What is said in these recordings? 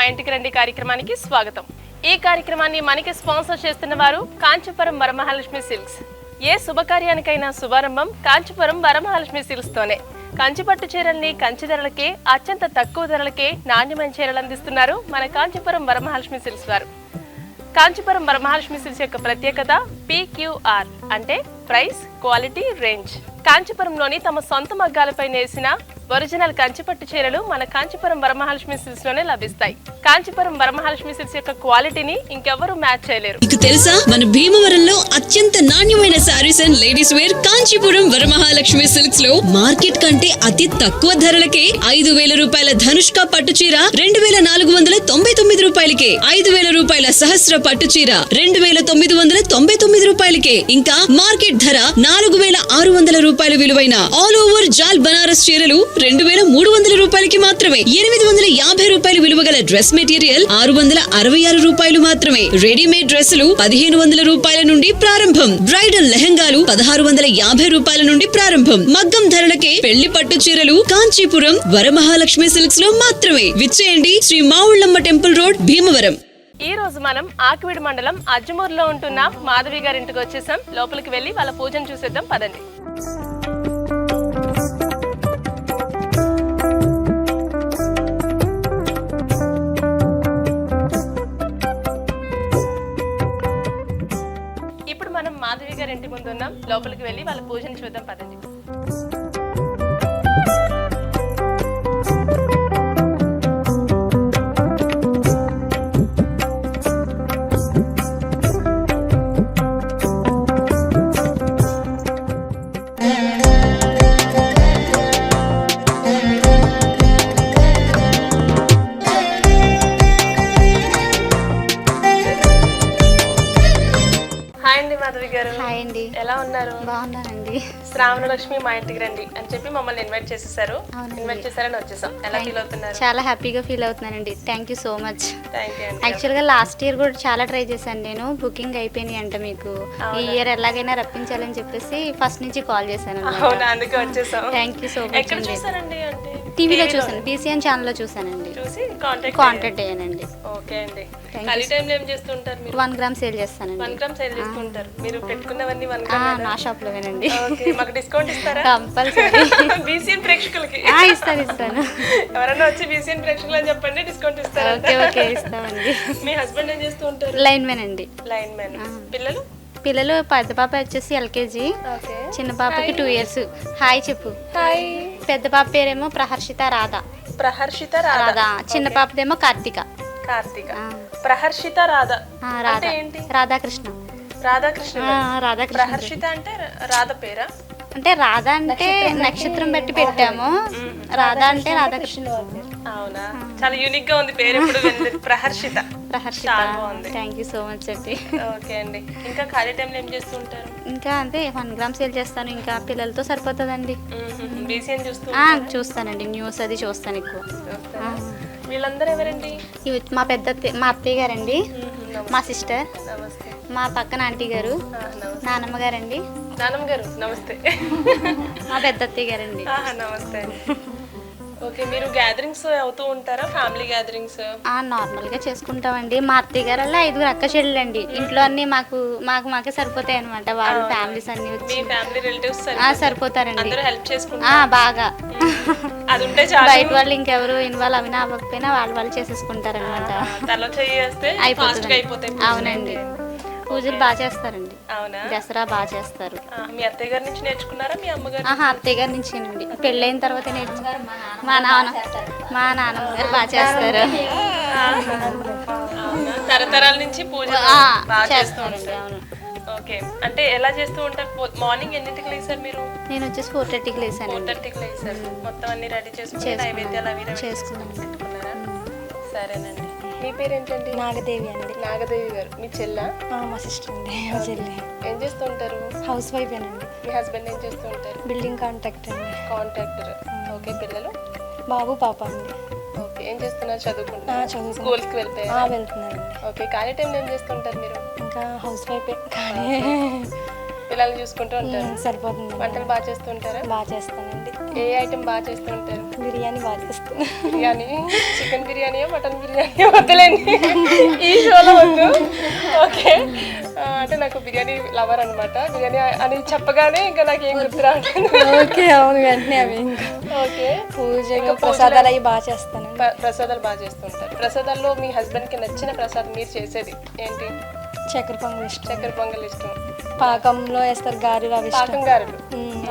ఇంటికి రండి కార్యక్రమానికి స్వాగతం. ఈ కార్యక్రమాన్ని మనకి స్పాన్సర్ చేస్తున్న వారు కాంచీపురం వరమహాలక్ష్మి సిల్క్స్. ఏ శుభకార్యానికైనా శుభారంభం కాంచీపురం వరమహాలక్ష్మి సిల్క్స్ తోనే. కంచిపట్టు చీరల్ని కంచి ధరలకే, అత్యంత తక్కువ ధరలకే నాణ్యమైన చీరలు అందిస్తున్నారు మన కాంచీపురం వరమహాలక్ష్మి సిల్క్స్ వారు. కాంచీపురం వరమహాలక్ష్మి సిల్క్స్ యొక్క ప్రత్యేకత PQR అంటే ప్రైస్, క్వాలిటీ, రేంజ్. కాంచీపురంలోని తమ సొంత మగ్గాలపై నేసిన ఒరిజినల్ కంచిపట్టు చీరలు మన కాంచీపురం వరమహాలక్ష్మి సిల్క్స్ లోనే లభిస్తాయి. కాంచీపురం వరమహాలక్ష్మి సిల్క్స్ యొక్క క్వాలిటీని ఇంకెవరూ మ్యాచ్ చేయలేరు. మీకు తెలుసా, మన భీమవరంలో అత్యంత నాణ్యమైన saris and ladies wear Kanchipuram Varamahalakshmi silks లో మార్కెట్ కంటే అతి తక్కువ ధరలకే 5,000 రూపాయల ధనుష్క పట్టు చీర 2,499 రూపాయలకే, 5,000 రూపాయల సహస్ర పట్టు చీర 2,999 రూపాయలకే, ఇంకా మార్కెట్ ధర 4,600 రూపాయల విలువైన ఆల్ ఓవర్ జాల్ బనారస్ చీరలు 2,300 రూపాయలకి మాత్రమే. 850 రూపాయల విలువ గల డ్రెస్ మెటీరియల్ 666 రూపాయలు మాత్రమే. రెడీమేడ్ డ్రెస్సులు 1,500 రూపాయల నుండి ప్రారంభం. బ్రైడల్ లెహంగాలు 1,650 రూపాయల నుండి ప్రారంభం. మగ్గం ధరలకే పెళ్లి పట్టు చీరలు కాంచీపురం వరమహాలక్ష్మి సిల్క్స్ లో మాత్రమే. విచ్చేయండి, శ్రీ మావుళ్ళమ్మ టెంపుల్ రోడ్, భీమవరం. ఈ రోజు మనం ఆకివీడు మండలం అజ్జమూరులో ఉంటున్న మాధవి గారి ఇంటికి వచ్చేసాం. లోపలికి వెళ్లి వాళ్ళ పూజను చూసేద్దాం పదండి. ఇప్పుడు మనం మాధవి గారి ఇంటి ముందు ఉన్నాం. లోపలికి వెళ్లి వాళ్ళ పూజను చూద్దాం పదండి. మాధవి గారు, హాయ్ అండి. ఎలా ఉన్నారు? బాగున్నానండి. శ్రావణలక్ష్మి మా ఇంటికి రండి అని చెప్పి మమ్మల్ని ఇన్వైట్ చేసేసారు. ఇన్వైట్ చేశారని వచ్చేసాం. ఎలా ఫీల్ అవుతున్నారు? చాలా హ్యాపీగా ఫీల్ అవుతున్నానండి. Thank you so much. Thank you. యాక్చువల్గా లాస్ట్ ఇయర్ కూడా చాలా ట్రై చేశాను నేను. బుకింగ్ అయిపోయినాయి అంట మీకు. ఈ ఇయర్ ఎలాగైనా రప్పించాలని చెప్పేసి ఫస్ట్ నుంచి కాల్ చేశాను. అవునా, అందుకే వచ్చేసాం. Thank you so much. ఎక్కడ చూసారండి? అంటే టీవీలో చూసాను, BCN ఛానల్లో చూసానండి. చూసి కాంటాక్ట్ అయ్యానండి. ఓకే అండి. ఖాళీ టైంలో ఏం చేస్తుంటారు మీరు? 1 గ్రామ్ సేల్ చేస్తానండి. 1 గ్రామ్ సేల్ చేస్తుంటారు. మీరు పెట్టుకున్నవన్నీ 1 గ్రామ్ నా షాప్ లోనేనండి. ఓకే, మాకు డిస్కౌంట్ ఇస్తారా? కంపల్సరీ. BCN ప్రేక్షకులకి ఇస్తాను. ఎవరైనా వచ్చి BCN ప్రేక్షకులు అని చెప్పండి, డిస్కౌంట్ ఇస్తారా? ఓకే, ఇస్తామండి. మీ హస్బెండ్ ఏం చేస్తూ ఉంటారు? లైన్ మ్యాన్ అండి. Line man. పిల్లలు? పెద్ద పాప వచ్చేసి LKG, చిన్న పాపకి 2 years. హాయ్ చెప్పు. హాయ్. పెద్ద పాప పేరేమో ప్రహర్షిత రాధ. చిన్న పాపదేమో కార్తిక. ప్రహర్షిత రాధ అంటే ఏంటి? రాధాకృష్ణ. ప్రహర్షిత అంటే రాధ పేరా? అంటే రాధ అంటే నక్షత్రం బట్టి పెట్టాము. రాధ అంటే రాధాకృష్ణ. అవునా, చాలా యూనిక్ గా ఉంది పేరు. ఇప్పుడు ప్రహర్షిత. చాలా బాగుంది. థ్యాంక్ యూ సో మచ్ అండి. ఓకే అండి. ఇంకా ఖాళీ టైంలో ఏం చేస్తూ ఉంటారు? ఇంకా అంతే 1 గ్రామ్ సేల్ చేస్తాను. ఇంకా పిల్లలతో సరిపోతుందండి. BCN చూస్తానండి. న్యూస్ అది చూస్తాను ఎక్కువ. వీళ్ళందరూ ఎవరండి? మా అత్తయ్య గారండి, మా సిస్టర్, మా పక్కన ఆంటీ గారు, నానమ్మ గారండి. నానమ్మ గారు నమస్తే. మా పెద్ద అత్తయ్య గారండి. నమస్తే. ఓకే, మీరు గ్యాదరింగ్స్ అవుతూ ఉంటారా? ఫ్యామిలీ గ్యాదరింగ్స్ నార్మల్ గా చేసుకుంటామండి. మా అత్తయ్య గారు 5 అక్క చెల్లెలు అండి. ఇంట్లో అన్ని మాకే సరిపోతాయి అనమాట. వాళ్ళ ఫ్యామిలీస్ అన్ని వచ్చి ఫ్యామిలీ రిలేటివ్స్ సరిపోతారండి. అందరూ హెల్ప్ చేసుకుంటారు బాగా. అది ఉంటే చాలు. బయట వాళ్ళు ఇంకెవరు ఇన్వాల్వ్ అవినా అవ్వకపోయినా వాళ్ళు చేసేసుకుంటారు అనమాట. అయిపోతాయి. అవునండి. పూజలు బాగా చేస్తారండి. అవునా? దసరా బాగా చేస్తారు. మీ అత్తయ్య గారి నుంచి నేర్చుకున్నారా? మీ అమ్మగారు? అత్తయ్య గారి నుంచేనండి. పెళ్ళైన తర్వాత నేర్చుకున్నారు. మా నాన్నమ్మ గారు బాగా చేస్తారు. తరతరాల నుంచి పూజ చేస్తారండి. అవును. ఓకే, అంటే ఎలా చేస్తూ ఉంటారు? మార్నింగ్ ఎన్నింటికి లేసారు మీరు? నేను వచ్చేసి 4:30కి లేసాను. 4:30కి లేసారు. మొత్తం అన్ని రెడీ చేసుకుని నైవేద్యాలు అవి పెట్టుకున్నారా? సరేనండి. మీ పేరేంటండి? నాగదేవి అండి. నాగదేవి గారు మీ చెల్ల? మా సిస్టర్ అండి. మా చెల్లి. ఏం చేస్తూ ఉంటారు? హౌస్ వైఫ్ అండి. మీ హస్బెండ్ ఏం చేస్తూ ఉంటారు? బిల్డింగ్ కాంట్రాక్టర్ అండి. కాంట్రాక్టర్. ఓకే, పిల్లలు? బాబు పాప అండి. ఓకే, ఏం చేస్తున్నారు? చదువుకుంటున్నారు? స్కూల్కి వెళ్తున్నారండి. వెళ్తున్నారండి. ఓకే, ఖాళీ టైంలో ఏం చేస్తుంటారు మీరు? ఇంకా హౌస్ వైఫ్. కానీ పిల్లల్ని చూసుకుంటూ ఉంటారు. సరిపోతుంది. వంటలు బాగా చేస్తూ ఉంటారా? బాగా చేస్తానండి. ఏ ఐటెం బాగా చేస్తూ ఉంటారు? బిర్యానీ బాగా చేస్తాను. బిర్యానీ, చికెన్ బిర్యానీయా మటన్ బిర్యానీ వద్దులేండి, ఈ షోలో వద్దు. ఓకే, అంటే నాకు బిర్యానీ లవర్ అనమాట. బిర్యానీ అని చెప్పగానే ఇంకా నాకు ఏం గుర్తు రావట్లేదు. ఓకే, అవును, వెంటనే అవి ఇంకా ఓకే, పూజ ప్రసాదాలు అవి బాగా చేస్తానండి. ప్రసాదాలు బాగా చేస్తుంటారు. ప్రసాదాల్లో మీ హస్బెండ్కి నచ్చిన ప్రసాదం మీరు చేసేది ఏంటి? చక్కెర పొంగల్ ఇష్టం. చక్కెర పొంగల్ ఇష్టం. పాకంలో వేస్తారు గారెలు, అవి ఇష్టం. పాకం గారెలు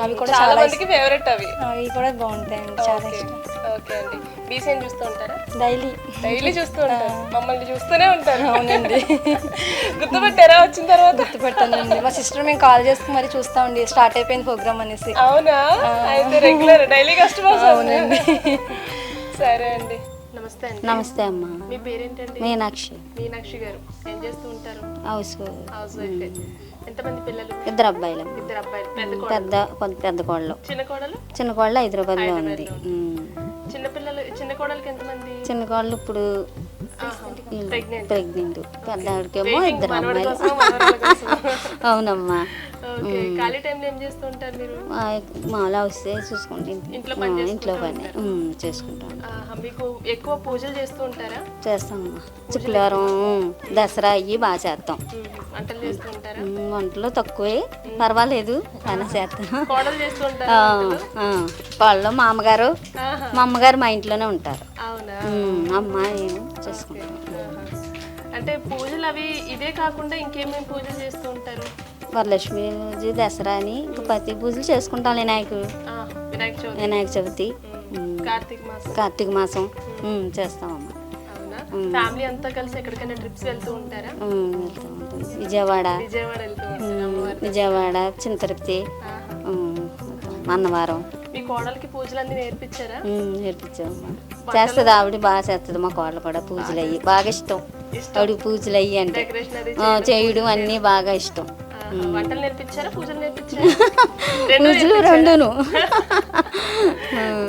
అవి కూడా చాలా చాలా మందికి ఫేవరెట్ అవి. అవి కూడా బాగుంటాయండి, చాలా ఓకే, ఇష్టం. ఓకే అండి. బీసీఎన్ చూస్తూ ఉంటారా? డైలీ. డైలీ చూస్తూ ఉంటారు, మమ్మల్ని చూస్తూనే ఉంటారు. అవునండి. గుర్తుపెట్టారా వచ్చిన తర్వాత? గుర్తుపెట్టానండి. మా సిస్టర్ మేము కాల్ చేసుకుని మరి చూస్తామండి, స్టార్ట్ అయిపోయింది ప్రోగ్రామ్ అనేసి. అవునా, అయితే రెగ్యులర్ డైలీ కస్టమర్స్. అవునండి. సరే అండి, నమస్తే అండి. నమస్తే అమ్మా. మీ పేరేంటండి? మీనాక్షి. మీనాక్షి గారు ఏం చేస్తూ ఉంటారు? House house wife. ఎంతమంది పిల్లలు? ఇద్దరు అబ్బాయిలు. ఇద్దరు అబ్బాయిలు. పెద్ద కోడలు? పెద్ద కోడలు. చిన్న కోడలు? చిన్న కోడలు హైదరాబాద్లో ఉంది. చిన్న పిల్లలు, చిన్న కోడలకి ఎంతమంది? చిన్న కోడలు ఇప్పుడు ప్రెగ్నెంట్. ప్రెగ్నెంట్. పెద్ద ఆవిడకేమో ఇద్దరు అమ్మాయిలు. అవునమ్మా. ఓకే, ఖాళీ టైంలో ఏం చేస్తూ ఉంటారు మీరు? మామూలు హౌస్ చూసుకుంటాం, ఇంట్లో పని చేసుకుంటాం. మీకు ఎక్కువ పూజలు చేస్తూ ఉంటారా? చేస్తామమ్మా. శుక్రవారం దసరా అయ్యి బాగా చేస్తాం. వంటలు చేస్తూ ఉంటారా? వంటలు తక్కువే, పర్వాలేదు బాగా చేస్తాం. కోడలు చేస్తూ ఉంటారా? వాళ్ళు మా అమ్మగారు మా అమ్మగారు మా ఇంట్లోనే ఉంటారు. అవునా? అమ్మాయి చేసుకుంటాం. అంటే పూజలు అవి ఇదే కాకుండా ఇంకేమేమి పూజలు చేస్తూ ఉంటారు? వరలక్ష్మి పూజ, దసరా అని ప్రతి పూజలు చేసుకుంటాం. వినాయక చవితి, కార్తీక మాసం చేస్తామమ్మా. ఫ్యామిలీ అంతా కలిసి ఎక్కడికైనా ట్రిప్స్ వెళ్తూ ఉంటారా? వెళ్తూ ఉంటాం. విజయవాడ చిన్న తిరుపతి, అన్నవరం. మీ కోడలికి పూజలన్నీ నేర్పించారా? నేర్పించామమ్మా. చేస్తుంది ఆవిడ, బాగా చేస్తుంది. మా కోడలు కూడా పూజలు అయ్యి బాగా ఇష్టం. ఆవిడకి పూజలు అయ్యి అంటే చేయడం అన్నీ బాగా ఇష్టం. వంటలు నేర్పించారా, పూజలు నేర్పించారా? పూజలు రెండును.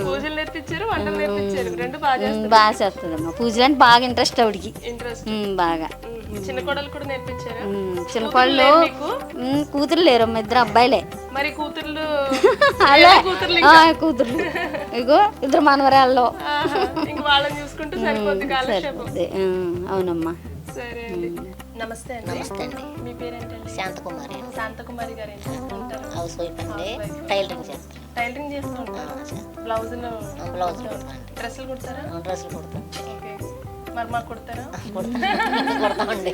పూజలు నేర్పించారు, వంటలు నేర్పించారు, రెండు బాగా చేస్తుందమ్మా. పూజలు అంటే బాగా ఇంట్రెస్ట్ ఆవిడకి. ఇంట్రెస్ట్ బాగా. చిన్న కోడలు కూడా నేర్పించారా? చిన్న కోడలు కూతురు లేరమ్మా, ఇద్దరు అబ్బాయిలే. మరి కూతుర్లు? అలా కూతుర్లు ఇగో ఇద్దరు మనవరాళ్ళు. వాళ్ళని చూసుకుంటూ సరిపోద్ది కాలక్షేపం. అవునమ్మా. సరే అండి, నమస్తే అండి. నమస్తే అండి. మీ పేరేంటండి? శాంతకుమారి. శాంతకుమారి గారు ఏం చేస్తూ ఉంటారు? హౌస్ వైఫ్ అండి. టైలరింగ్ చేస్తాను. టైలరింగ్ చేస్తూ ఉంటారు. బ్లౌజులు డ్రెస్సులు కుడతారా? డ్రెస్సులు కుడతాం. ఓకే, మరి మాకు కుడతారా? కుడతామండి.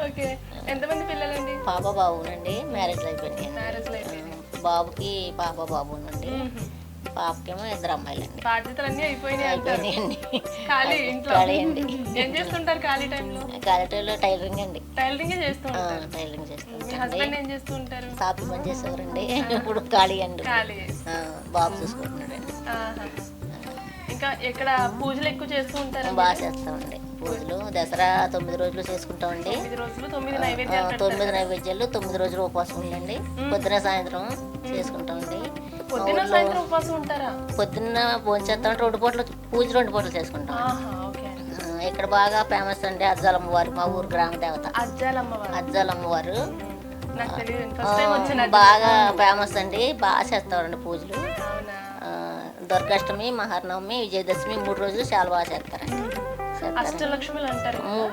ఓకే, ఎంతమంది పిల్లలండి? పాప బాబునండి, మ్యారేజ్ అయిపోయింది. మ్యారేజ్ అయిపోయింది. బాబుకి పాప బాబునండి, పాపకేమో ఇద్దరు అమ్మాయిలండి. బాధ్యతలన్నీ అయిపోయినాయి అంటారు. ఖాళీ ఇంట్లో ఏం చేస్తుంటారు ఖాళీ టైంలో? ఖాళీ టైంలో టైలరింగ్ అండి. టైలరింగ్ చేస్తూ ఉంటారు. టైలరింగ్ చేస్తాం. మీ హస్బెండ్ ఏం చేస్తూ ఉంటారు? షాప్ పని చేసేవారండి. ఇప్పుడు ఖాళీ అండి. బాబు చూసుకుంటున్నాడండి. ఇంకా ఇక్కడ పూజలు ఎక్కువ చేస్తూ ఉంటారు? బాగా చేస్తామండి పూజలు. దసరా 9 రోజులు చేసుకుంటామండి. 9 నైవేద్యాలు. 9 నైవేద్యాలు, 9 రోజులు ఉపవాసం ఉండండి. పొద్దున సాయంత్రం చేసుకుంటామండి. పొద్దున్న సాయంత్రం ఉపవాసం ఉంటారా? పొద్దున్న భోజనం చేస్తామంటే 2 పూటలు పూజ, 2 పూటలు చేసుకుంటాం. ఇక్కడ బాగా ఫేమస్ అండి అజ్జాలమ్మ వారు, మా ఊరు గ్రామ దేవత. అజ్జాలమ్మ వారు బాగా ఫేమస్ అండి. బాగా చేస్తారండి పూజలు. దుర్గాష్టమి, మహానవమి, విజయదశమి 3 రోజులు చాలా బాగా చేస్తారండి.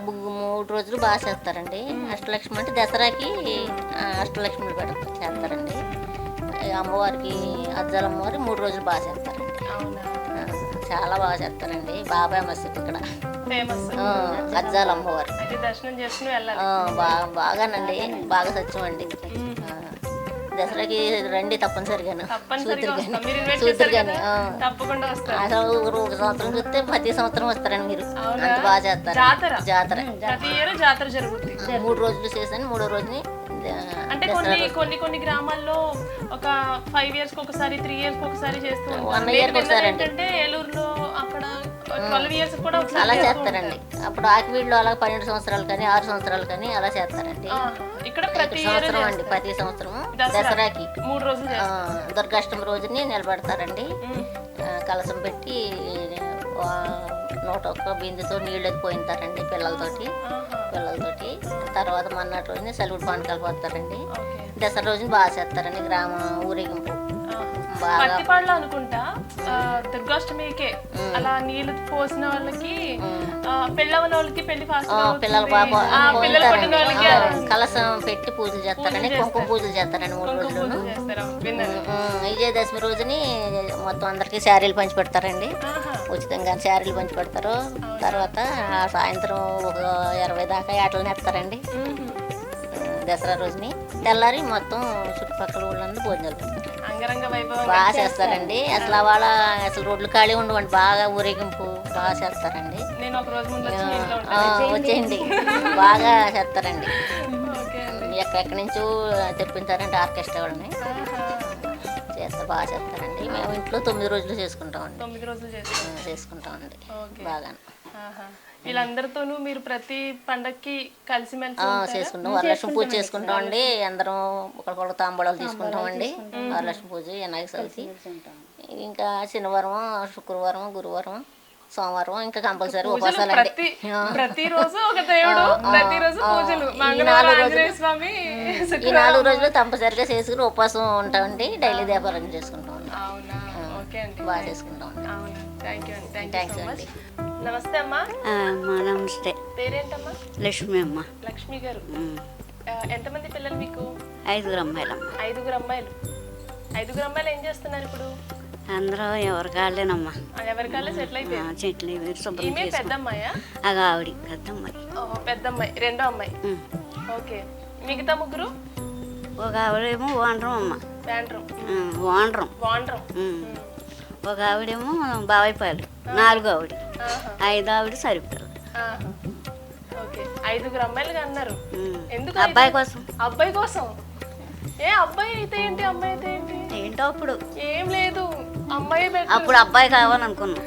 3 రోజులు బాగా చేస్తారండి. అష్టలక్ష్మి అంటే దసరాకి అష్టలక్ష్మిలు చేస్తారండి. అమ్మవారికి అజ్జాలమ్మవారి 3 రోజులు బాగా చేస్తారండి. చాలా బాగా చేస్తారండి. బాగా ఫేమస్ ఇక్కడ అజ్జాలమ్మవారు. బాగానండి, బాగా సత్యం అండి. దసరాకి రండి తప్పనిసరిగాను. చూద్దరు కానీ అసలు ఒక సంవత్సరం చూస్తే ప్రతి సంవత్సరం వస్తారండి మీరు. అంత బాగా చేస్తారు జాతర. 3 రోజులు చేసాను. 3వ రోజుని అంటే కొన్ని గ్రామాల్లో ఒక 5 years ఒకసారి, 3 years ఒకసారి చేస్తూ ఉంటారు. 1 year ఒకసారి అంటే ఏలూరులో అక్కడ 12 years కూడా అలా చేస్తారండి. అప్పుడు ఆకివీడులో అలా 12 సంవత్సరాలు కానీ 6 సంవత్సరాలు కానీ అలా చేస్తారండి. ఇక్కడ ప్రతి సంవత్సరం అండి, ప్రతి సంవత్సరం దసరాకి 3 రోజులు దుర్గాష్టమి రోజుని నిలబెడతారండి. కలసం పెట్టి 101 బిందుతో నీళ్ళు పోయింటారండి పిల్లలతోటి. తర్వాత మన్నాటి రోజున సెలవుడు పానకాలు పోతారండి. ఓకే. దసరా రోజున బాగా చేస్తారండి గ్రామ ఊరేగింపు బాగా. పత్తిపాడులో అనుకుంటా దుర్గాష్టమికే అలా నీళ్లు పోసిన వాళ్ళకి పెళ్ళవన వాళ్ళకి పెళ్లి ఫాస్ట్ పిల్లలు బాగా పిల్లలు పుట్టిన వాళ్ళకి కలసం పెట్టి పూజలు చేస్తారండి, కుంకుమ పూజలు చేస్తారండి 3 రోజులు. విజయదశమి రోజుని మొత్తం అందరికి శారీలు పంచి పెడతారండి, ఉచితంగా శారీలు పంచి పెడతారు. తర్వాత సాయంత్రం ఒక 20 దాకా ఆటలు నేస్తారండి దసరా రోజుని. తెల్లారి మొత్తం చుట్టుపక్కల ఊళ్ళందరూ భోజనాలు పెడతారు, అంగరంగ వైభవం బాగా చేస్తారండి. అసలు రోడ్లు ఖాళీ ఉండవండి, బాగా ఊరేగింపు బాగా చేస్తారండి. నేను ఒక రోజు ముందు వచ్చి మీ ఇంట్లో ఉంటాను. వచ్చేయండి, బాగా చేస్తారండి. ఓకే అండి. ఎక్కడెక్కడి నుంచో తెప్పించారంటే ఆర్కెస్ట్రా వాళ్ళని బాగా చేస్తారండి. మేము ఇంట్లో 9 రోజులు చేసుకుంటామండి. 9 రోజులు చేస్తాం. చేసుకుంటామండి ఓకే. బాగా. వీళ్ళందరితోనూ మీరు ప్రతి పండక్కి కలిసిమెలిసి చేసుకుంటాం. వరలక్ష్మి పూజ చేసుకుంటామండి, అందరం ఒకరికొకరు తాంబూలాలు తీసుకుంటామండి. వరలక్ష్మి పూజ వినాయక చవితి, ఇంకా శనివారం, శుక్రవారం, గురువారం, సోమవారం ఇంకా కంపల్సరీ ఉపవాసాలండి. ప్రతిరోజు ఒక దేవుడు, ప్రతిరోజు పూజలు. మంగళవారం ఆంజనేయ స్వామి, ఈ 4 రోజులు కంపల్సరిగా చేసుకుని ఉపవాసం ఉంటామండి. డైలీ దీపారాధన చేసుకుంటాం. అవునా? ఓకే అండి, బాగా చేసుకుంటామండి. అవునా, థ్యాంక్ యూ అండి. థ్యాంక్స్ అండి. నమస్తే అమ్మా. నమస్తే. పేరేంటమ్మా? లక్ష్మి అమ్మ. లక్ష్మి గారు. ఎంతమంది పిల్లలు మీకు? 5 అమ్మాయిలమ్మ. 5 అమ్మాయిలు. 5 అమ్మాయిలు ఏం చేస్తున్నారు ఇప్పుడు? అందరూ ఎవరి కాళ్ళేనమ్మా, ఎవరికల్లా సెటిల్ అయిపోయారు. చెట్లు శుభ్రం ఈమె పెద్ద అమ్మాయా? అది ఆవిడ పెద్ద అమ్మాయి. ఓహో, పెద్ద అమ్మాయి. రెండో అమ్మాయి. ఓకే. మిగతా ముగ్గురు? ఒక ఆవిడేమో వాండ్రం అమ్మ. బ్యాండ్రం. వాండ్రం. వాండ్రం. ఒక ఆవిడేమో బాబాయిపాలు. 4 ఆవిడ. 5 ఆవిడ సరిపోయారు. ఓకే. 5 అమ్మాయిలుగా అన్నారు. ఎందుకు? అబ్బాయి కోసం. అబ్బాయి కోసం? ఏ అబ్బాయి అయితే ఏంటి, అమ్మాయి అయితే ఏంటి? ఏంటో అప్పుడు ఏం లేదు, అమ్మాయి అప్పుడు అబ్బాయి కావాలనుకున్నాం.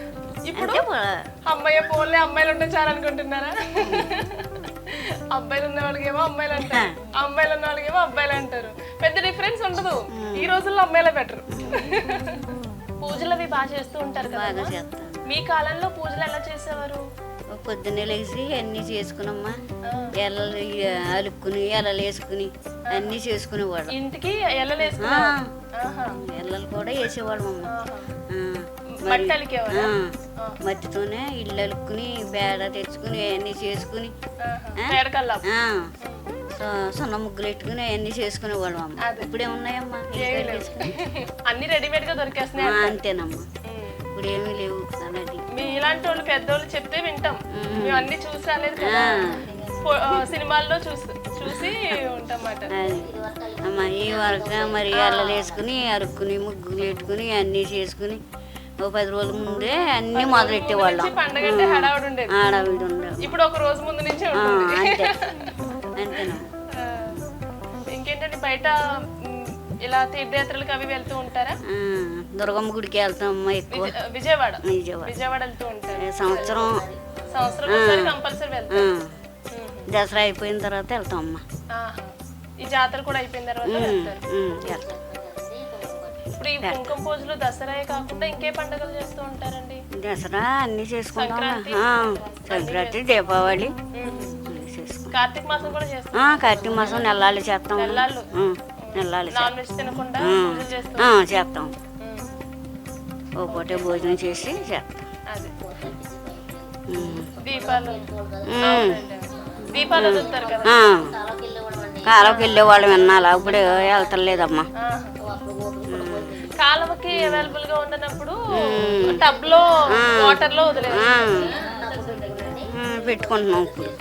ఇప్పుడు అమ్మాయి పోలే, అమ్మాయిలు ఉంటే చాలు అనుకుంటున్నారా? అబ్బాయిలు ఉన్న వాళ్ళకేమో అమ్మాయిలు అంటారు, అమ్మాయిలు ఉన్న వాళ్ళకేమో అబ్బాయిలు అంటారు. పెద్ద డిఫరెన్స్ ఉండదు. ఈ రోజుల్లో అమ్మాయిలే బెటర్. పూజలు అవి బాగా చేస్తూ ఉంటారు కదా. మీ కాలంలో పూజలు ఎలా చేసేవారు? పొద్దున్నే లేచి అన్నీ చేసుకునమ్మా, ఎల్లలు అలుక్కుని ఎల్లలు వేసుకుని అన్నీ చేసుకునేవాళ్ళం. ఇంటికి ఎల్లలు ఎల్లలు కూడా వేసేవాళ్ళం అమ్మ. మట్టితోనే ఇల్లు అలుక్కుని పేడ తెచ్చుకుని అవన్నీ చేసుకుని సున్న ముగ్గులు పెట్టుకుని అవన్నీ చేసుకునేవాళ్ళం అమ్మ. ఇప్పుడే ఉన్నాయమ్మా, అన్ని రెడీమేడ్ గా దొరికేస్తున్నాయి. అంతేనమ్మా, ఇప్పుడు ఏమీ లేవు. అనేది మీ ఇలాంటి వాళ్ళు పెద్దోళ్ళు చెప్తే వింటాం. మేము అన్ని చూసి రాలేదు కదా, సినిమాల్లో చూసి ఉంటామాట. అమ్మా ఈ వరకు మరి ఎల్లలు వేసుకుని అరుక్కుని ముగ్గులు పెట్టుకుని అన్నీ చేసుకుని ఓ 10 రోజుల ముందే అన్ని మొదలెట్టేవాళ్ళం. పండగ అంటే హడావిడి ఉండేది. హడావిడి ఉండేది. ఇప్పుడు ఒక రోజు ముందు నుంచే అంతేనా? ఇంకేంటంటే బయట ఇలా తీర్థయాత్రలకు అవి వెళ్తూ ఉంటారా? దుర్గమ్మ గుడికి వెళ్తామమ్మా ఎక్కువ. విజయవాడ వెళ్తూ ఉంటారు. సంవత్సరం కంపల్సరీ వెళ్తాం. దసరా అయిపోయిన తర్వాత వెళ్తామమ్మా. ఈ జాతర కూడా అయిపోయిన తర్వాత వెళ్తారు. ఇప్పుడు ఈ కుంకుమ పూజలు దసరా కాకుండా ఇంకే పండుగలు చేస్తూ ఉంటారండి? దసరా అన్ని చేసుకుంటాం. సంక్రాంతి, దీపావళి, కార్తీక మాసం కూడా చేస్తాం. కార్తీక మాసం నెల్లాళ్ళు చేస్తాం. నెల్లాళ్ళు నాన్ వెజ్ తినకుండా చేస్తాం. ఓ పూటే భోజనం చేసి చేస్తాం. దీపాలు వదులుతారు కదా. కాలువకి వెళ్ళేవాళ్ళు విన్నాలా, ఇప్పుడు వెళ్తలేదమ్మా. కాలువకి అవైలబుల్ గా ఉండనప్పుడు టబ్ లో వాటర్ లో వదిలేదు పెట్టుకుంటున్నాం ఇప్పుడు.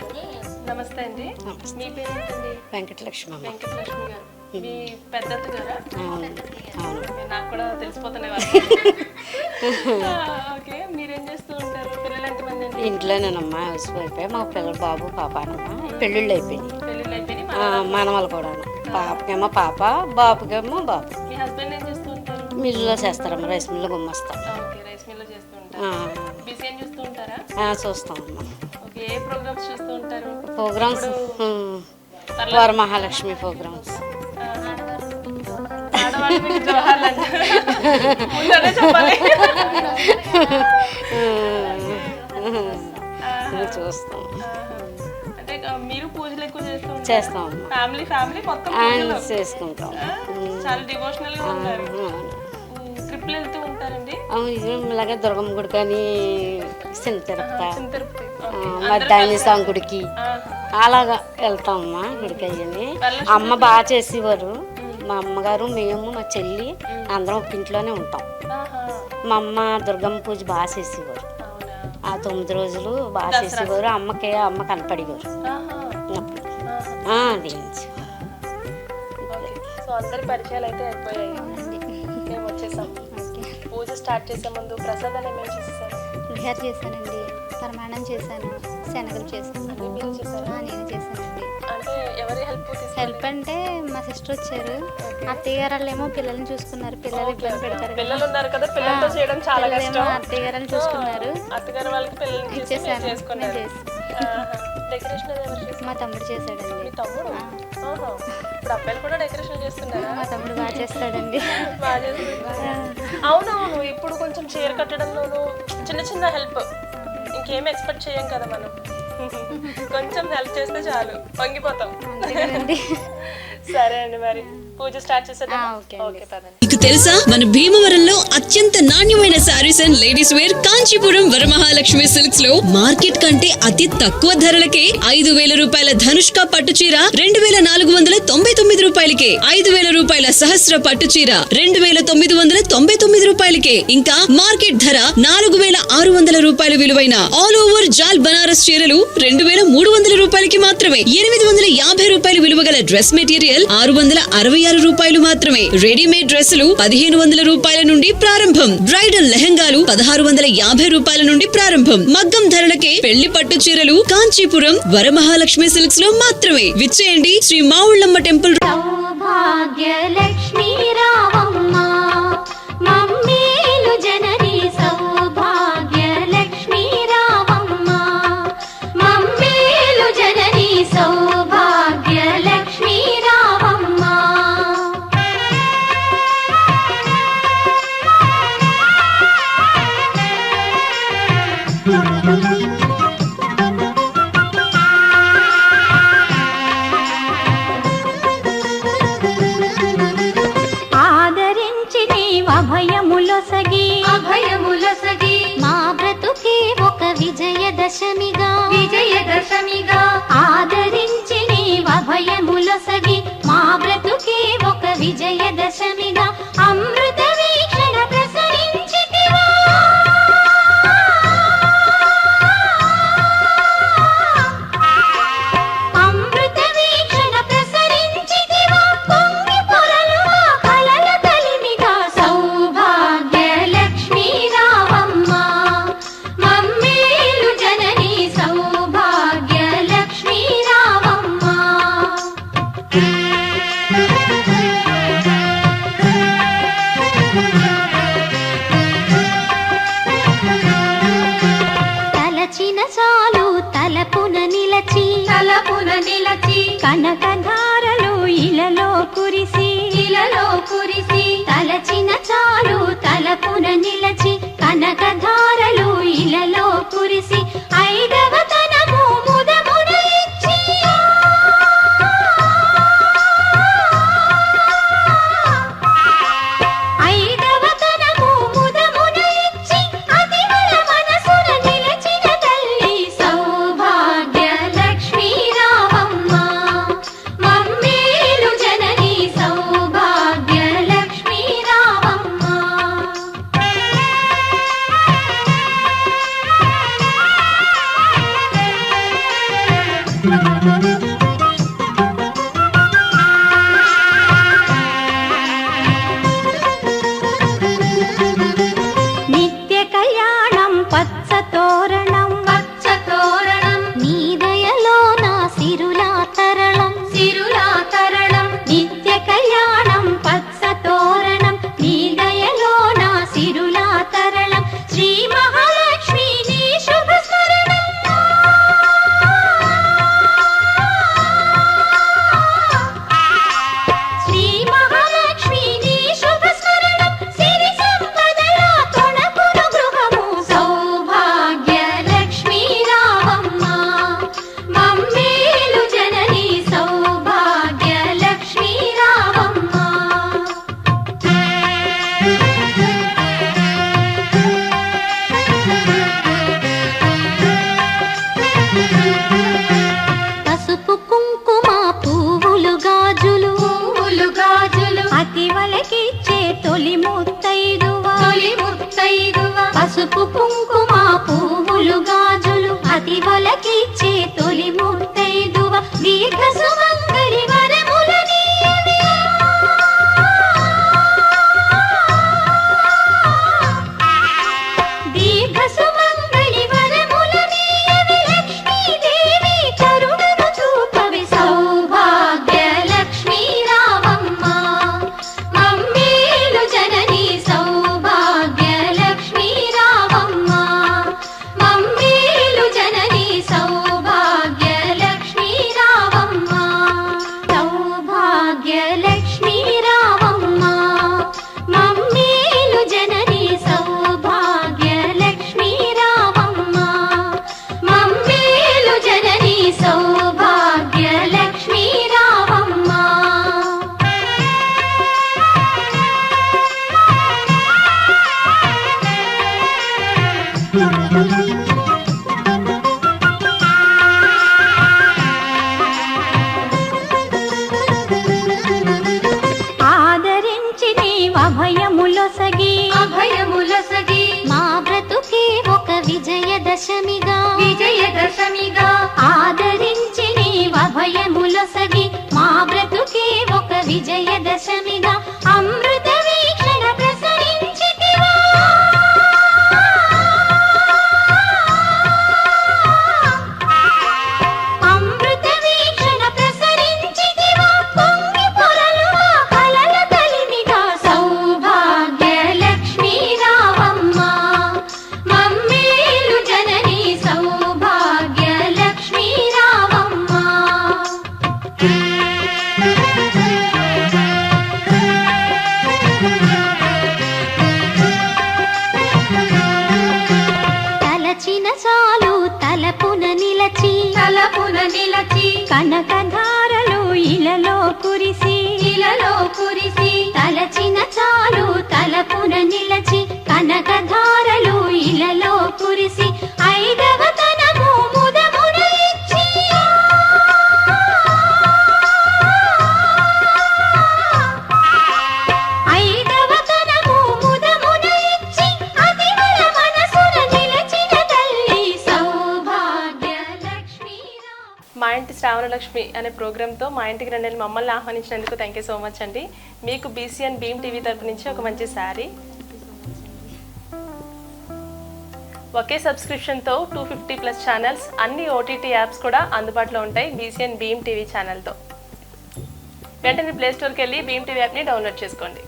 నమస్తే అండి, మీ పేరేంటండి? వెంకటలక్ష్మి. వెంకటలక్ష్మి గారు, మీ పెద్దత్త గారా? నాకు కూడా తెలిసిపోతున్నాయి. ఓకే, మీరేం చేస్తూ ఉంటారు? పిల్లలు ఎంతమంది అండి? ఇంట్లోనేనమ్మా, హౌస్ వైఫ్. మా పిల్లలు బాబు పాప అన్నమా. పెళ్ళిళ్ళు అయిపోయినాయి. మనవాళ్ళు కూడా. పాపకేమో పాప, బాబుకేమో బాబు. మీ హస్బెండ్ ఏం చేస్తూ ఉంటారు? మిల్లులో చేస్తారమ్మా, రైస్ మిల్లు గుమ్మస్తాం. రైస్ మిల్లో చేస్తూ ఉంటారు. బిజిఎం చూస్తూ ఉంటారా? చూస్తామమ్మా. ఓకే, ఏ ప్రోగ్రామ్స్ చూస్తూ ఉంటారు? Programs Varamahalakshmi programs. ఆడవాళ్ళు మీకు జోహార్లు అంటారు చెప్పాలి. చూస్తాం. అంటే మీరు పూజలు ఎక్కువ చేస్తాం. ఫ్యామిలీ మొత్తం చేసుకుంటాం. చాలా డివోషనల్ గా ఉంటారు. ట్రిప్లు వెళ్తూ ఉంటారండి. ఇలాగే దుర్గమ్మ గుడి కానీ చిన్న తిరుపతి మధ్యాహ్న స్వామి గుడికి అలాగా వెళ్తామమ్మా. గుడికి అయ్యని అమ్మ బాగా చేసేవారు. మా అమ్మగారు మేము మా చెల్లి అందరం ఒక ఇంట్లోనే ఉంటాం. మా అమ్మ దుర్గమ్మ పూజ బాగా చేసేవారు. ఆ 9 రోజులు బాగా చేసేవారు. అమ్మ కనపడేవారు. అది అందరి పరిచయాలు అయితే అయిపోయాయి. మేము వచ్చేసాం. పూజ స్టార్ట్ చేసే ముందు ప్రసాదాలు ఏమేమి చేసేసారు? పులిహోర చేశానండి, పరమాన్నం చేశాను, శనగలు చేశాను. మీరు చేశారా? నేను చేశానండి. అంటే ఎవరి హెల్ప్ అంటే మా సిస్టర్ వచ్చారు. అత్తయ్య గారు వాళ్ళేమో పిల్లల్ని చూసుకున్నారు. పిల్లలు ఇబ్బంది పెడతారు. పిల్లలు ఉన్నారు కదా, పిల్లలతో చేయడం చాలా కష్టం. అత్తయ్య గారు చూసుకున్నారు. అత్తగారు వాళ్ళకి పిల్లల్ని ఇచ్చేసాను. డెకరేషన్ ఎవరు చేశారు? మా తమ్ముడు చేశాడండి. మీ తమ్ముడు? ఇప్పుడు అబ్బాయిలు కూడా డెకరేషన్ చేస్తున్నారా? మా తమ్ముడు బాగా చేస్తాడండి. బాగా చేస్తాడు. అవునవును. ఇప్పుడు కొంచెం చీర కట్టడంలోనూ చిన్న హెల్ప్, ఇంకేం ఎక్స్పెక్ట్ చేయం కదా మనం. కొంచెం హెల్ప్ చేస్తే చాలు, పొంగిపోతాం. సరే అండి, మరి పూజ స్టార్ట్ చేసేద్దాం. ఓకే పదండి. మీకు తెలుసా మన భీమవరంలో అత్యంత నాణ్యమైన saris and ladies wear Kanchipuram Varamahalakshmi silks లో మార్కెట్ కంటే అతి తక్కువ ధరలకే 5,000 రూపాయల ధనుష్క పట్టు చీర 2,499 రూపాయలకే, 5,000 రూపాయల సహస్ర పట్టు చీర 2,999 రూపాయలకే, ఇంకా మార్కెట్ ధర 4,600 రూపాయల విలువైన ఆల్ ఓవర్ జాల్ బనారస్ చీరలు 2,300 రూపాయలకి మాత్రమే. 850 రూపాయల విలువ గల డ్రెస్ మెటీరియల్ 666 రూపాయలు మాత్రమే. రెడీమేడ్ డ్రెస్సులు 1,500 రూపాయల నుండి ప్రారంభం. బ్రైడల్ లెహంగాలు 1,650 రూపాయల నుండి ప్రారంభం. మగ్గం ధరలకే పెళ్లి పట్టు చీరలు కాంచీపురం వరమహాలక్ష్మి సిల్క్స్ లో మాత్రమే. విచ్చేయండి శ్రీ మావుళ్ళమ్మ టెంపుల్. సౌభాగ్యలక్ష్మీ రావమ్మ మమ్మేలు జనని, సౌభాగ్యలక్ష్మీ రావమ్మ మమ్మేలు జనని, సౌభాగ్యలక్ష్మీ రావమ్మ. ఆదరించి నీవభయములొసగి, అభయములొసగి మా బ్రతుకే ఒక విజయదశమిగా, విజయదశమిగా ఆదరించి నీవభయములొసగి మా బ్రతుకే ఒక విజయదశమిగా అమృత వీక్షణ ప్రసరించితివా. అమృత వీక్షణ ప్రసరించితివా పొంగి పొరలు కలల కలిమిగా, సౌభాగ్యలక్ష్మీ రావమ్మ మమ్మేలు జనని, సౌభాగ్యలక్ష్మీ రావమ్మ. తలచిన చాలు తలపున నిలచి, తలపున నిలచి కనకధారలు ఇలలో కురిసి, ఇలలో కురిసి తలచిన చాలు తలపున నిలచి కనకధారలు ఇలలో కురిసి 5వ తనము ముదమున ఇచ్చి, 5వ తనము ముదమున ఇచ్చి అతివల మనసున నిలచిన తల్లి, సౌభాగ్యలక్ష్మీ రావమ్మ మమ్మేలు జనని, సౌభాగ్యలక్ష్మీ రావమ్మ. నిత్య కళ్యాణం పచ్చ తోరణం, పచ్చ తోరణం నీ దయలో నా సిరులా తరళం, సిరులా తరళం నిత్య కళ్యాణం పచ్చ తోరణం నీ దయలో నా సిరులా తరళం శ్రీ మహాలక్ష్మి నీ శుభ స్మరణం. పసుపు కుంకుమ పువ్వులు గాజులు అతివలకిచ్చే తొలి ముత్తైదువ పసుపు కుంకుమ పువ్వులు గాజులు అతివలకిచ్చే తొలి ముత్తైదువ దీర్ఘ సుమంగళి వరములనీయవే దీర్ఘ సుమంగళి వరములనీయవే లక్ష్మీదేవి కరుణను చూపవి సౌభాగ్య లక్ష్మీ రావమ్మ మమ్మేలు జనని సౌభాగ్య లక్ష్మీ రావమ్మ మమ్మేలు జనని సౌభాగ్య లక్ష్మీ రావమ్మ సౌభాగ్య లక్ష్మీ రావమ్మ మమ్మేలు జనని సౌభాగ్య లక్ష్మీ రావమ్మ మమ్మేలు జనని సౌభాగ్య లక్ష్మీ రావమ్మ ఆదరించి నీవభయములొసగి మా బ్రతుకే ఒక విజయదశమిగా ఆదరించి నీవభయములొసగి మా బ్రతుకే ఒక విజయదశమిగా అమృత వీక్షణ ప్రసరించితివా అమృత వీక్షణ ప్రసరించితివా పొంగి పొరలువా కలల కలిమిగా సౌభాగ్య లక్ష్మీ రావమ్మ మమ్మేలు జనని సౌభాగ్య లక్ష్మీ రావమ్మ తలచిన చాలు తలపున నిలచి కనకధారలు ఇలలో కురిసి తలచిన చాలు తలపున నిలచి కనకధారలు ఇలలో కురిసి ఐదవ తనము ముదమున ఇచ్చి ఐదవ తనము ముదమున ఇచ్చి అతివల మనసున నిలచిన తల్లి సౌభాగ్య లక్ష్మీ మా ఇంటి శ్రావణలక్ష్మి అనే ప్రోగ్రామ్తో మా ఇంటికి రండి మమ్మల్ని ఆహ్వానించినందుకు థ్యాంక్ యూ సో మచ్ అండి. మీకు బీసీఎన్ భీమ్ టీవీ తరపు నుంచి ఒక మంచి శారీ, ఒకే సబ్స్క్రిప్షన్తో 250+ ఛానల్స్, అన్ని ఓటీటీ యాప్స్ కూడా అందుబాటులో ఉంటాయి బీసీఎన్ భీమ్ టీవీ ఛానల్తో. వెంటనే ప్లే స్టోర్కి వెళ్ళి భీమ్ టీవీ యాప్ని డౌన్లోడ్ చేసుకోండి.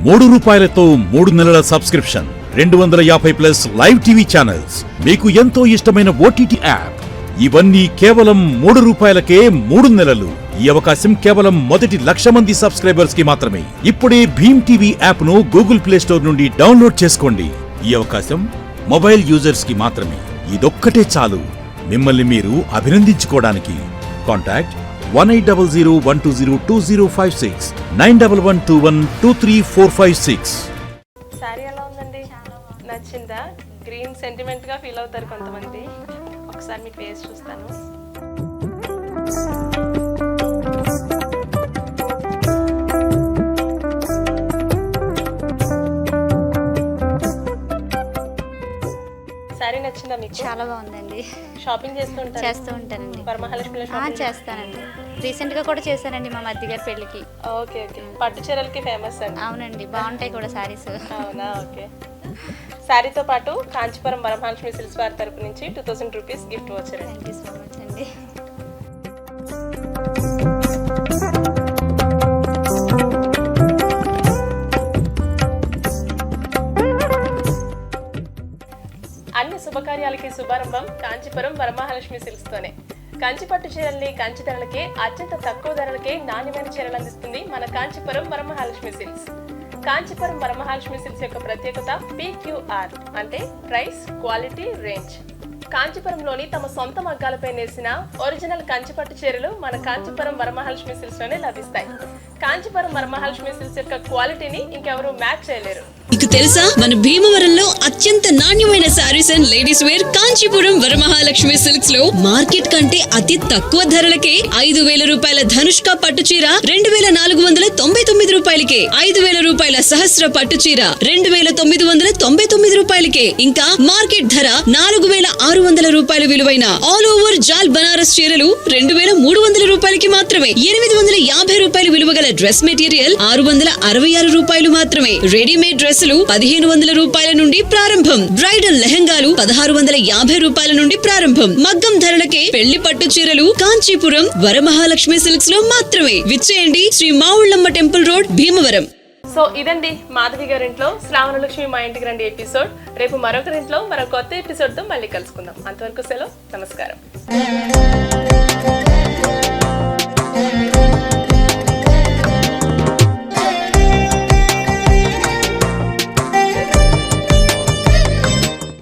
₹3 3 నెలల సబ్స్క్రిప్షన్, 250+ లైవ్ టీవీ ఛానల్స్, మీకు ఎంతో ఇష్టమైన ఓటీటీ యాప్, ఇవన్నీ కేవలం ₹3కే 3 నెలలు. ఈ అవకాశం కేవలం మొదటి 1,00,000 మంది సబ్స్క్రైబర్స్ కి మాత్రమే. ఇప్పుడే భీమ్ టీవీ యాప్ ను గూగుల్ ప్లే స్టోర్ నుండి డౌన్లోడ్ చేసుకోండి. ఈ అవకాశం మొబైల్ యూజర్స్ కి మాత్రమే. ఇదొక్కటే చాలు మిమ్మల్ని మీరు అభినందించుకోవడానికి. కాంటాక్ట్ 1800120256 9112123456. శారీ ఎలా ఉందండి? నచ్చిందా? గ్రీన్ సెంటిమెంట్ గా ఫీల్ అవుతారు కొంతమంది. ఒకసారి మీ ఫేస్ చూస్తాను. శారీ నచ్చిందా మీకు? చాలా బాగుందండి. షాపింగ్ చేస్తూ ఉంటానండి. వరమహాలక్ష్మిలో చేస్తానండి. రీసెంట్ గా కూడా చేశానండి మా మధ్య గారి పెళ్లికి. Okay okay. పట్టు చీరలకి ఫేమస్ అండి. అవునండి, బాగుంటాయి కూడా సారీస్. అవునా? ఓకే. శారీతో పాటు కాంచీపురం వరమహాలక్ష్మి సిల్క్స్ వారి తరపు నుంచి ₹2000 గిఫ్ట్ వచ్చారు. థ్యాంక్ యూ సో మచ్ అండి. అన్ని శుభకార్యాలకి శుభారంభం కాంచీపురం వరమహాలక్ష్మి సిల్క్స్ తోనే. కంచిపట్టు చీరల్ని కంచి ధరలకే అత్యంత తక్కువ ధరలకే నాణ్యమైన చీరలు అందిస్తుంది మన కాంచీపురం వరమహాలక్ష్మి సిల్క్స్. కాంచీపురం వరమహాలక్ష్మి సిల్క్స్ యొక్క ప్రత్యేకత PQR అంటే ప్రైస్, క్వాలిటీ, రేంజ్. కాంచీపురంలోని తమ సొంత మగ్గాలపై నేసిన ఒరిజినల్ కంచిపట్టు చీరలు మన కాంచీపురం వరమహాలక్ష్మి సిల్క్స్ లోనే లభిస్తాయి. కాంచీపురం వరమహాలక్ష్మి సిల్క్స్ యొక్క క్వాలిటీని ఇంకెవరూ మ్యాచ్ చేయలేరు. మీకు తెలుసా మన భీమవరంలో అత్యంత నాణ్యమైన saris and ladies wear Kanchipuram Varamahalakshmi silks లో మార్కెట్ కంటే అతి తక్కువ ధరలకే 5,000 రూపాయల ధనుష్క పట్టు చీర 2,499 రూపాయలకే, 5,000 రూపాయల సహస్ర పట్టు చీర 2,999 రూపాయలకే, ఇంకా మార్కెట్ ధర 4,600 రూపాయల విలువైన ఆల్ ఓవర్ జాల్ బనారస్ చీరలు 2,300 రూపాయలకి మాత్రమే. 850 రూపాయల విలువ గల డ్రెస్ మెటీరియల్ 666 రూపాయలు మాత్రమే. రెడీమేడ్ డ్రెస్సులు 1,500 రూపాయల నుండి ప్రారంభం. బ్రైడల్ లెహంగాలు 1,650 రూపాయల నుండి ప్రారంభం. మగ్గం ధరలకే పెళ్లి పట్టు చీరలు కాంచీపురం వరమహాలక్ష్మి సిల్క్స్ లో మాత్రమే. విచ్చేయండి Shri మావుళ్ళమ్మ temple road, Bhimavaram. So ఇదండి మాధవి గారింట్లో శ్రావణలక్ష్మి మా ఇంటికి రండి ఎపిసోడ్. రేపు మరొకరింట్లో మరో కొత్త ఎపిసోడ్ తో మళ్ళీ కలుసుకుందాం. అంతవరకు సెలవు, నమస్కారం.